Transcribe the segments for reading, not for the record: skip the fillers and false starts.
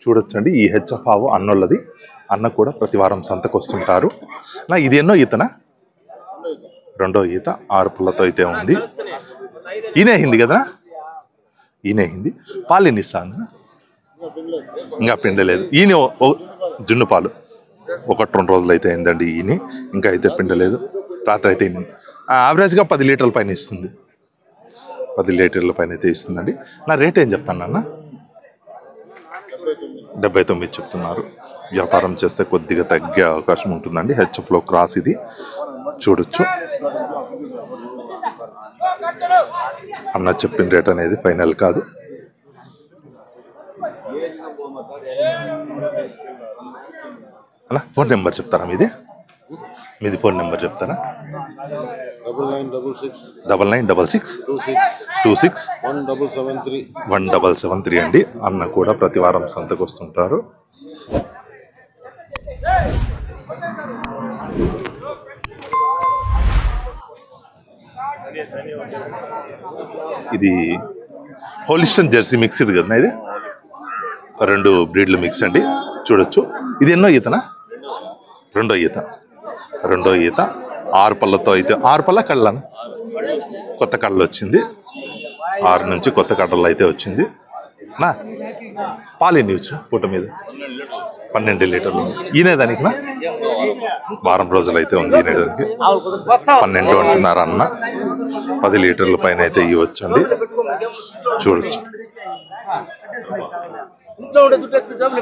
చూడొచ్చండి ఈ హెచ్ఎఫ్ ఆవు అన్నోళ్ళది. అన్న కూడా ప్రతి వారం సంతకు వస్తుంటారు. నా ఇది ఎన్నో ఈతనా? రెండో ఈత. 6 పుల్లతో అయితే ఉంది. ఈయనే అయింది కదా? ఈయనే అయింది. పాలు ఎన్ని ఇస్తాను? ఇంకా పిండలేదు. ఈయన జున్ను పాలు 1-2 రోజులు అయితే అయిందండి. ఈయన ఇంకా అయితే పిండలేదు. రాత్రి అయితే యావరేజ్గా 10 లీటర్ల పైన ఇస్తుంది. 10 లీటర్ల పైన అయితే ఇస్తుందండి. నా రేట్ ఏం చెప్తాను అన్న? 79 చెప్తున్నారు. వ్యాపారం చేస్తే కొద్దిగా తగ్గే అవకాశం ఉంటుందండి. హెచ్ఎఫ్లో క్రాస్ ఇది. చూడొచ్చు. అన్న చెప్పిన రేట్ అనేది ఫైనల్ కాదు. అలా ఫోన్ నెంబర్ చెప్తారా మీది? మీది ఫోన్ నెంబర్ చెప్తారా? 9966261773 అండి. అన్న కూడా ప్రతి వారం సంతకు వస్తుంటారు. ఇది హోలిస్టన్ జెర్సీ మిక్స్డ్ కదా? ఇది 2 బ్రీడ్లు మిక్స్ అండి. చూడొచ్చు. ఇది ఎన్నో ఈతనా? రెండో ఈత. 6 పళ్ళతో అయితే 6 పళ్ళ కళ్ళను కొత్త కళ్ళలు వచ్చింది. 6 నుంచి కొత్త కళ్ళలు అయితే వచ్చింది. నా పాలు ఎన్ని వచ్చు పూట మీద? 12 లీటర్లు. ఈనేదానికి నా వారం రోజులు అయితే ఉంది. ఈనేదానికి 12 అంటున్నారు అన్న. 10 లీటర్ల పైన అయితే ఇవ్వచ్చండి. చూడొచ్చు.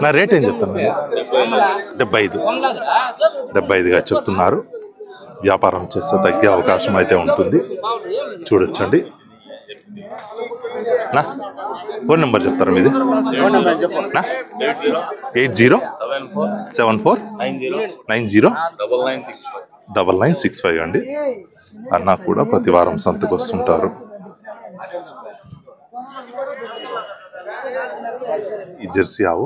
నా రేట్ ఏం చెప్తాను? 75గా చెప్తున్నారు. వ్యాపారం చేస్తే తగ్గే అవకాశం అయితే ఉంటుంది. చూడొచ్చండి. నా ఫోన్ నెంబర్ చెప్తారా మీది? 8074909965 అండి. అన్న కూడా ప్రతి వారం సంతకు వస్తుంటారు. ఈ జెర్సీ ఆవు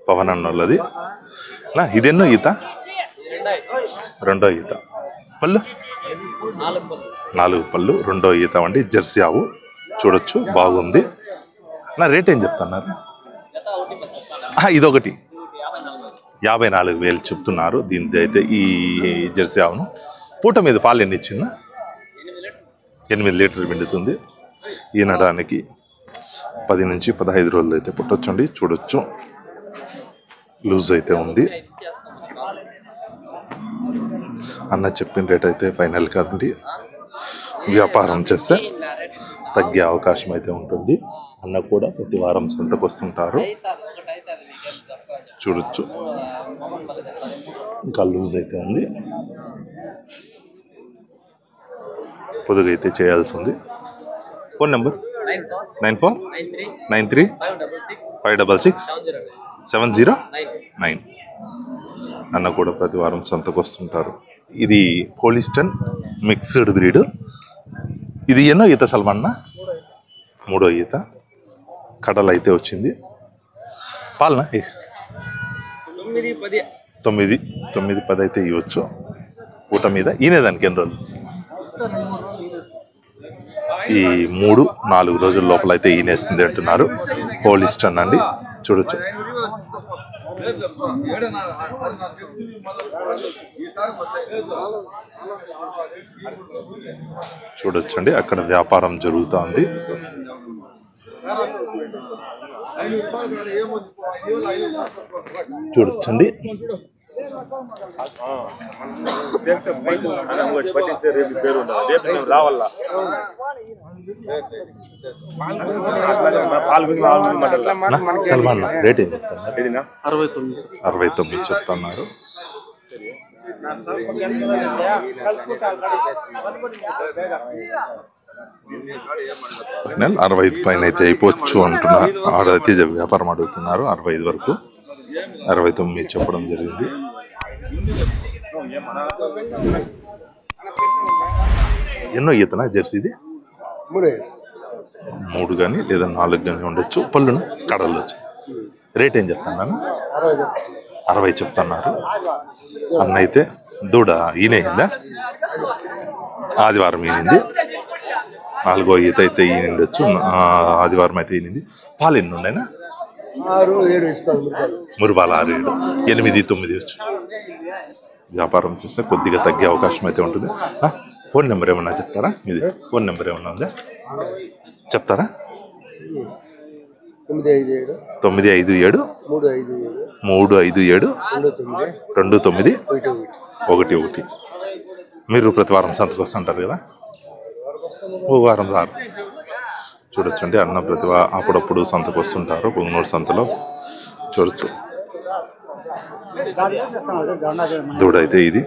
పవన్ అన్నోళ్ళది. నా ఇదెన్నో ఈత? రెండో ఈత. పళ్ళు 4 పళ్ళు. రెండో ఈత అండి. జెర్సీ ఆవు. చూడొచ్చు. బాగుంది. నా రేట్ ఏం చెప్తున్నారు? ఇదొకటి 54,000 చెప్తున్నారు. దీని అయితే ఈ జెర్సీ ఆవును పూట మీద పాలు ఎన్ని ఇచ్చిందా? 8 లీటర్లు పిండుతుంది. ఈనడానికి 10 నుంచి 15 రోజులు అయితే పుట్టొచ్చండి. చూడొచ్చు. లూజ్ అయితే ఉంది. అన్న చెప్పిన రేట్ అయితే ఫైనల్ కాదండి. వ్యాపారం చేస్తే తగ్గే అవకాశం అయితే ఉంటుంది. అన్న కూడా ప్రతి వారం సంతకు వస్తుంటారు. చూడొచ్చు. ఇంకా లూజ్ అయితే ఉంది. పొదుగు అయితే చేయాల్సి ఉంది. Phone number 9493566709. అన్న కూడా ప్రతి వారం సంతకు వస్తుంటారు. ఇది హోలిస్టన్ మిక్స్డ్ బ్రీడ్. ఇది ఎన్నో ఈత సల్మాన్న? 3వ ఈత. కడలు అయితే వచ్చింది. పాలన 9-10 అయితే ఇవ్వచ్చు పూట మీద. ఈనేదానికి ఎన్ని రోజులు? ఈ 3-4 రోజుల లోపల అయితే ఈనేస్తుంది అంటున్నారు. హోలిస్టన్ అండి. చూడొచ్చు. చూడొచ్చండి. అక్కడ వ్యాపారం జరుగుతోంది. చూడొచ్చండి. సల్మాన్ రేట్ ఏం చెప్తున్నారు? 69 చెప్తున్నారు. ఫైనల్ 65 పైన అయితే అయిపోవచ్చు అంటున్నారు. ఆడైతే వ్యాపారం అడుగుతున్నారు 65 వరకు. 69 చెప్పడం జరిగింది. ఎన్నో ఈతనా జెర్సీది? 3 కానీ లేదా 4 కానీ ఉండొచ్చు. పళ్ళును కడలు వచ్చి. రేట్ ఏం చెప్తాను? 60 చెప్తున్నారు. అన్న అయితే దూడ ఈనేయిందా? ఆదివారం ఈనింది. 4వ ఈత అయితే ఈనిండొచ్చు. ఆదివారం అయితే ఈనింది. పాలు ఎన్ని ఉన్నాయినా? 6, 7 ఇస్తాను. మురుబాల 6, 7, 8, 9 వచ్చు. వ్యాపారం చేస్తే కొద్దిగా తగ్గే అవకాశం అయితే ఉంటుంది. ఫోన్ నెంబర్ ఏమన్నా చెప్తారా? ఇది ఫోన్ నెంబర్ ఏమన్నా ఉందా చెప్తారా? 957 357 29 11. మీరు ప్రతి వారం సంతకు వస్తుంటారు కదా? ఓ వారం రారు. చూడొచ్చండి, అన్న ప్రతి అప్పుడప్పుడు సంతకు వస్తుంటారు. పొంగనూరు సంతలో చూడొచ్చు. దూడైతే ఇది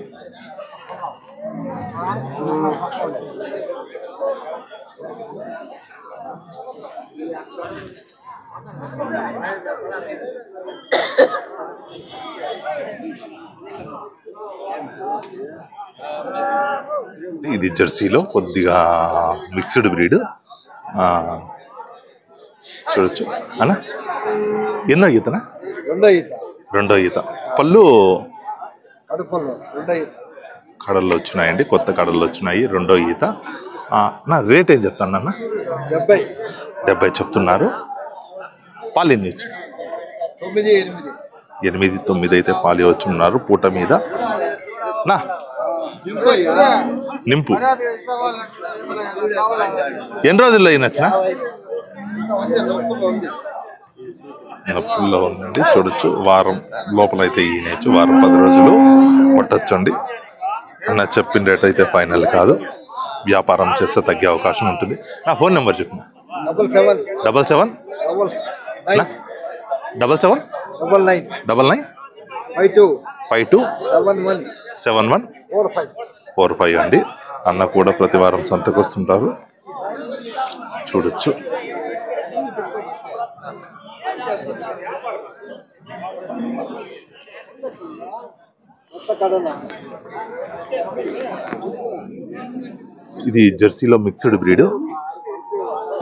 ఇది జెర్సీలో కొద్దిగా మిక్స్డ్ బ్రీడ్. చూడొచ్చు అన్న. ఎన్నో ఈతనా? రెండో ఈత. పళ్ళు కడల్లో వచ్చినాయండి, కొత్త కడల్లో వచ్చినాయి. రెండో ఈత. నా రేట్ ఏం చెప్తాను అన్న? 70 చెప్తున్నారు. పాలు ఎన్ని వచ్చి? 8, 9 అయితే పాలు వచ్చున్నారు పూట మీద. నా నింపు ఎన్ని రోజుల్లో అయినచ్చిన? నొప్పుల్లో ఉందండి. చూడొచ్చు, వారం లోపల అయితే ఈయనచ్చు. వారం 10 రోజులు పట్టొచ్చండి. అన్న చెప్పిన రేట్ అయితే ఫైనల్ కాదు. వ్యాపారం చేస్తే తగ్గే అవకాశం ఉంటుంది. నా ఫోన్ నెంబర్ చెప్పు. 77 99 52 71 45 అండి. అన్న కూడా ప్రతి వారం సంతకు వస్తుంటారు. చూడొచ్చు. ఇది జెర్సీలో మిక్స్డ్ బ్రీడ్.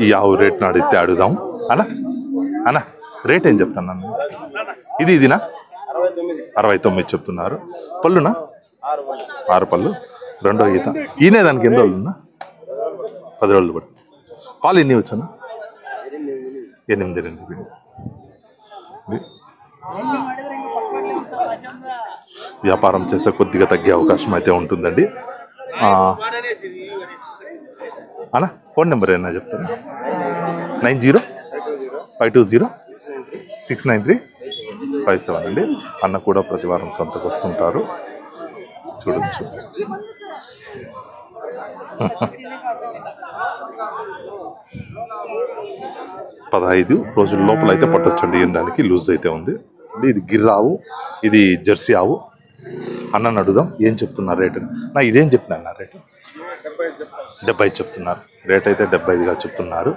ఈ ఆవు రేట్ అడిగితే అడుగుదాం. అన్న రేట్ ఏం చెప్తాను అన్న? ఇదినా 69 చెప్తున్నారు. పళ్ళునా 6 పళ్ళు. రెండో ఈత. ఈయనే దానికి ఎన్ని రోజులున్నా? 10 రోజులు పడుతుంది. పాలు ఎన్ని వచ్చానా? 8. వ్యాపారం చేస్తే కొద్దిగా తగ్గే అవకాశం అయితే ఉంటుందండి. అన్న ఫోన్ నెంబర్ ఏమన్నా చెప్తారా? 90 520 693 57 అండి. అన్న కూడా ప్రతి వారం సంతకు వస్తుంటారు. చూడొచ్చు. పదహైదు రోజుల లోపల అయితే పట్టొచ్చండి. ఎండడానికి లూజ్ అయితే ఉంది. ఇది గిర్రావు, ఇది జెర్సీ ఆవు. అన్నను అడుగుదాం ఏం చెప్తున్నారు రేటు. నా ఇదేం చెప్పినా అన్న రేటు? 70 చెప్తున్నారు. రేట్ అయితే 75గా చెప్తున్నారు.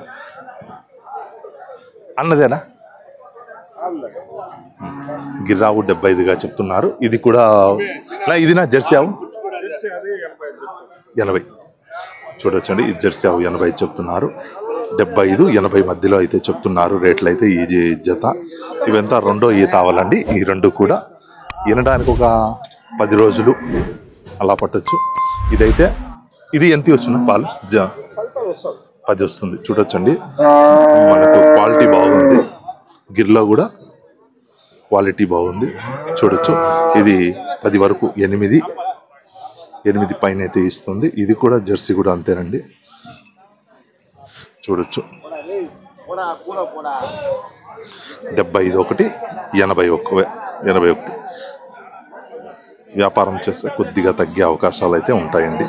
అన్నదేనా? గిర్రావు 75గా చెప్తున్నారు. ఇది కూడా ఇది నా జెర్సీ ఆవు 80. చూడొచ్చండి, ఈ జెర్సీ ఆవు 80 చెప్తున్నారు. 75, 80 మధ్యలో అయితే చెప్తున్నారు రేట్లు అయితే. ఈ జత ఇవంతా రెండో ఈత ఆవాలండి. ఈ రెండు కూడా ఈనడానికి ఒక 10 రోజులు అలా పట్టొచ్చు. ఇదైతే ఇది ఎంత వచ్చిన పాలు? 10 వస్తుంది. చూడొచ్చండి, మనకు క్వాలిటీ బాగుంది. గిర్లో కూడా క్వాలిటీ బాగుంది. చూడొచ్చు, ఇది 10 వరకు 8 పైన అయితే ఇస్తుంది. ఇది కూడా జెర్సీ కూడా అంతేనండి. చూడొచ్చు, 75 ఒకటి, 81. వ్యాపారం చేస్తే కొద్దిగా తగ్గే అవకాశాలు అయితే ఉంటాయండి.